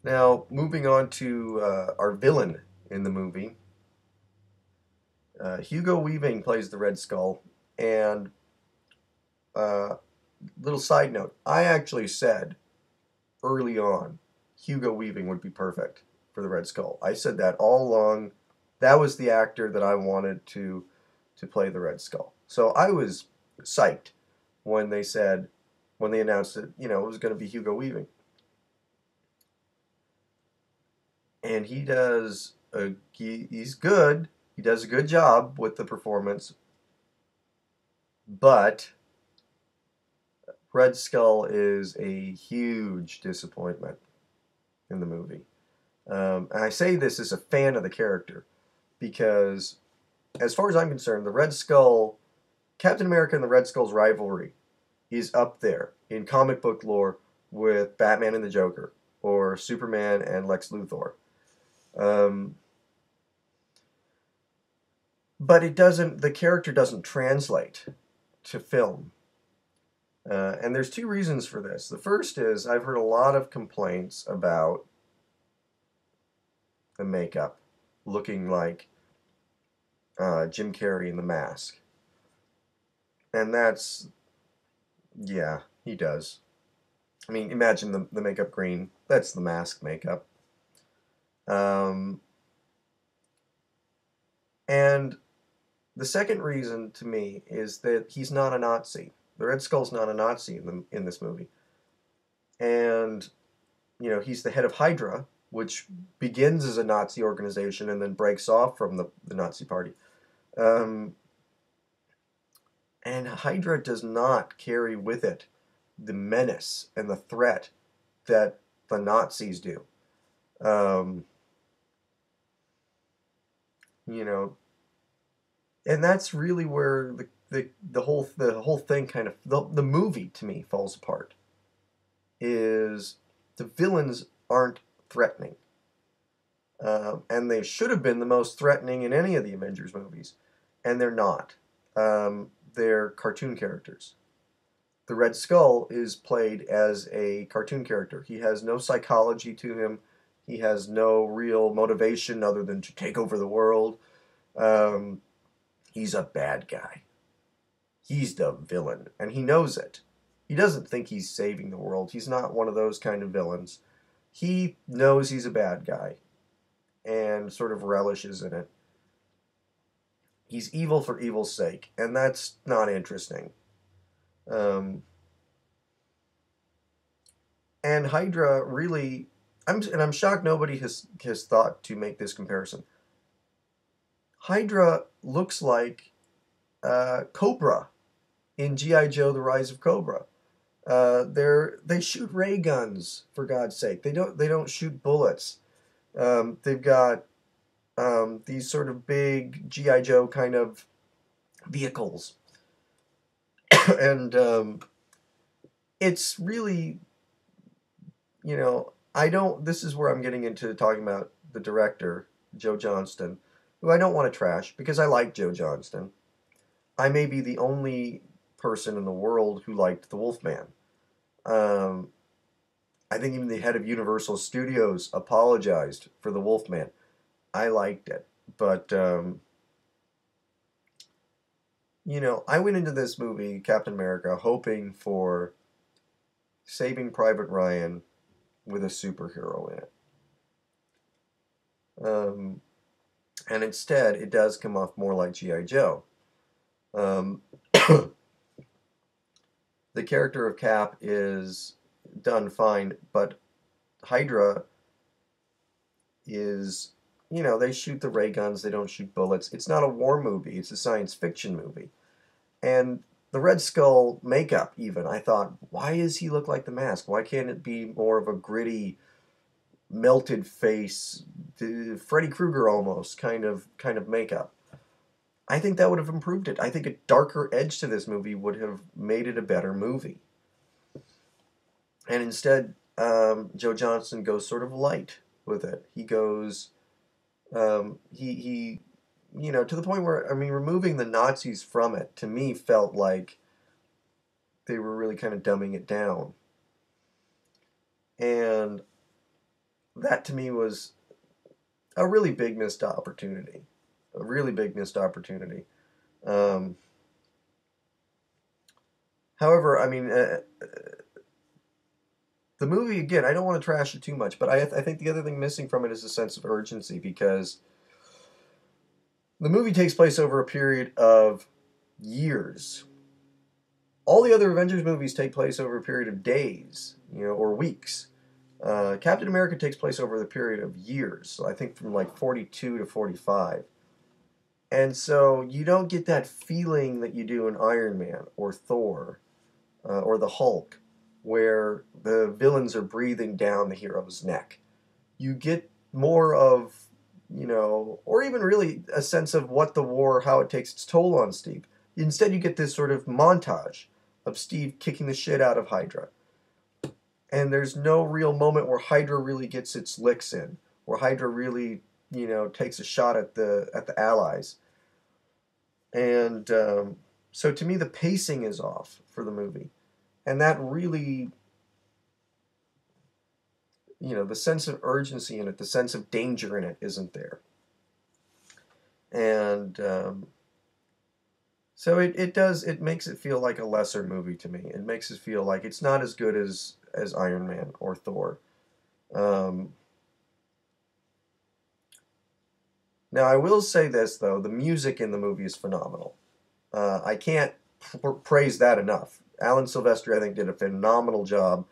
Now, moving on to our villain in the movie, Hugo Weaving plays the Red Skull. And uh, little side note, I actually said early on Hugo Weaving would be perfect for the Red Skull. I said that all along. That was the actor that I wanted to play the Red Skull. So I was psyched when they said when they announced that it was going to be Hugo Weaving, and he's good. He does a good job with the performance, but Red Skull is a huge disappointment in the movie. And I say this as a fan of the character because, as far as I'm concerned, the Red Skull, Captain America and the Red Skull's rivalry is up there in comic book lore with Batman and the Joker or Superman and Lex Luthor. Um, but the character doesn't translate to film. And there's two reasons for this. The first is I've heard a lot of complaints about the makeup looking like Jim Carrey in The Mask. And yeah, he does. I mean, imagine the makeup green. That's the Mask makeup. Um, and the second reason to me is that he's not a Nazi. The Red Skull's not a Nazi in this movie. And, he's the head of Hydra, which begins as a Nazi organization and then breaks off from the Nazi party. Um, and Hydra does not carry with it the menace and the threat that the Nazis do. Um, you know, and that's really where the whole thing kind of the movie to me falls apart. Is the villains aren't threatening, and they should have been the most threatening in any of the Avengers movies, and they're not. They're cartoon characters. The Red Skull is played as a cartoon character. He has no psychology to him. He has no real motivation other than to take over the world. Um, he's a bad guy. He's the villain, and he knows it. He doesn't think he's saving the world. He's not one of those kind of villains. He knows he's a bad guy and sort of relishes in it. He's evil for evil's sake, and that's not interesting. Um, and Hydra really, I'm shocked nobody has thought to make this comparison. Hydra looks like Cobra in GI Joe: The Rise of Cobra. They shoot ray guns for God's sake. They don't shoot bullets. They've got these sort of big GI Joe kind of vehicles, and it's really I don't. This is where I'm getting into talking about the director Joe Johnston, who I don't want to trash because I like Joe Johnston. I may be the only person in the world who liked The Wolfman. Um, I think even the head of Universal Studios apologized for The Wolfman. I liked it, but I went into this movie, Captain America, hoping for Saving Private Ryan with a superhero in it. Um, and instead, it does come off more like G.I. Joe. Um, the character of Cap is done fine, but Hydra is, they shoot the ray guns, they don't shoot bullets. It's not a war movie, it's a science fiction movie. And the Red Skull makeup, even, I thought, why does he look like the Mask? Why can't it be more of a gritty, melted face, Freddy Krueger almost kind of makeup? I think that would have improved it. I think a darker edge to this movie would have made it a better movie. And instead, Joe Johnston goes sort of light with it. He goes, to the point where, I mean, removing the Nazis from it, to me, felt like they were really kind of dumbing it down. And that to me was a really big missed opportunity. A really big missed opportunity. Um, However, I mean, the movie again. I don't want to trash it too much, but I think the other thing missing from it is a sense of urgency because the movie takes place over a period of years. All the other Avengers movies take place over a period of days, or weeks. Captain America takes place over the period of years. So I think from like 42 to 45. And so you don't get that feeling that you do in Iron Man or Thor or the Hulk, where the villains are breathing down the hero's neck. You get more of, or even really a sense of what the war, how it takes its toll on Steve. Instead, you get this sort of montage of Steve kicking the shit out of Hydra. And there's no real moment where Hydra really gets its licks in, where Hydra really, takes a shot at the Allies. And so to me, the pacing is off for the movie. And that really, the sense of urgency in it, the sense of danger in it isn't there. And so it makes it feel like a lesser movie to me. It makes it feel like it's not as good as Iron Man or Thor. Now I will say this though, the music in the movie is phenomenal. I can't praise that enough. Alan Silvestri, I think, did a phenomenal job.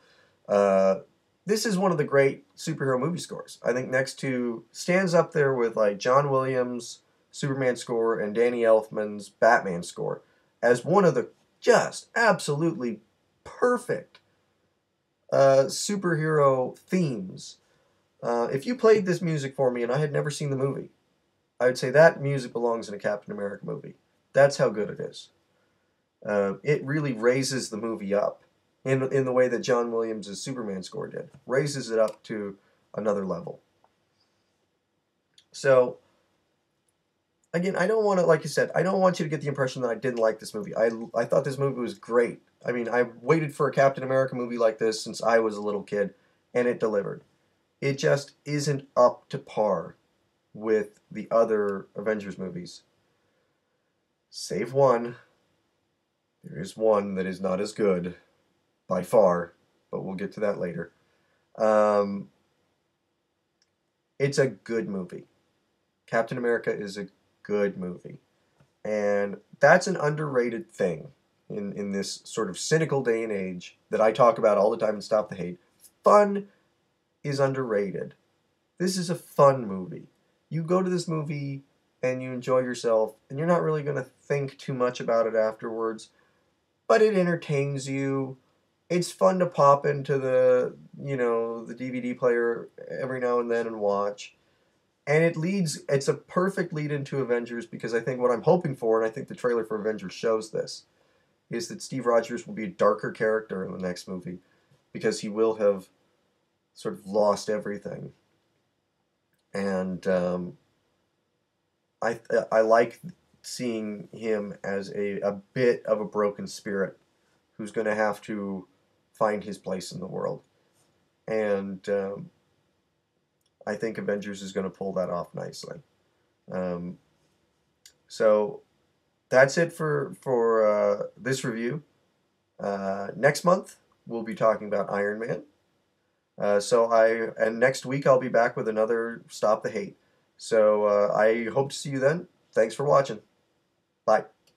This is one of the great superhero movie scores. I think stands up there with like John Williams' Superman score and Danny Elfman's Batman score as one of the just absolutely perfect superhero themes. If you played this music for me and I had never seen the movie, I would say that music belongs in a Captain America movie. That's how good it is. It really raises the movie up in the way that John Williams' Superman score did. Raises it up to another level. So, again, I don't want to, like you said, I don't want you to get the impression that I didn't like this movie. I thought this movie was great. I mean, I waited for a Captain America movie like this since I was a little kid, and it delivered. It just isn't up to par with the other Avengers movies. Save one. There is one that is not as good by far, but we'll get to that later. It's a good movie. Captain America is a good movie. And that's an underrated thing in this sort of cynical day and age that I talk about all the time in Stop the Hate. Fun is underrated. This is a fun movie. You go to this movie and you enjoy yourself, and you're not really going to think too much about it afterwards, but it entertains you. It's fun to pop into the DVD player every now and then and watch. And it's a perfect lead into Avengers because I think what I'm hoping for, and I think the trailer for Avengers shows this, is that Steve Rogers will be a darker character in the next movie because he will have sort of lost everything. And I like seeing him as a bit of a broken spirit who's going to have to find his place in the world. And I think Avengers is going to pull that off nicely. So that's it for this review. Next month we'll be talking about Iron Man. And next week I'll be back with another Stop the Hate. So I hope to see you then. Thanks for watching. Bye.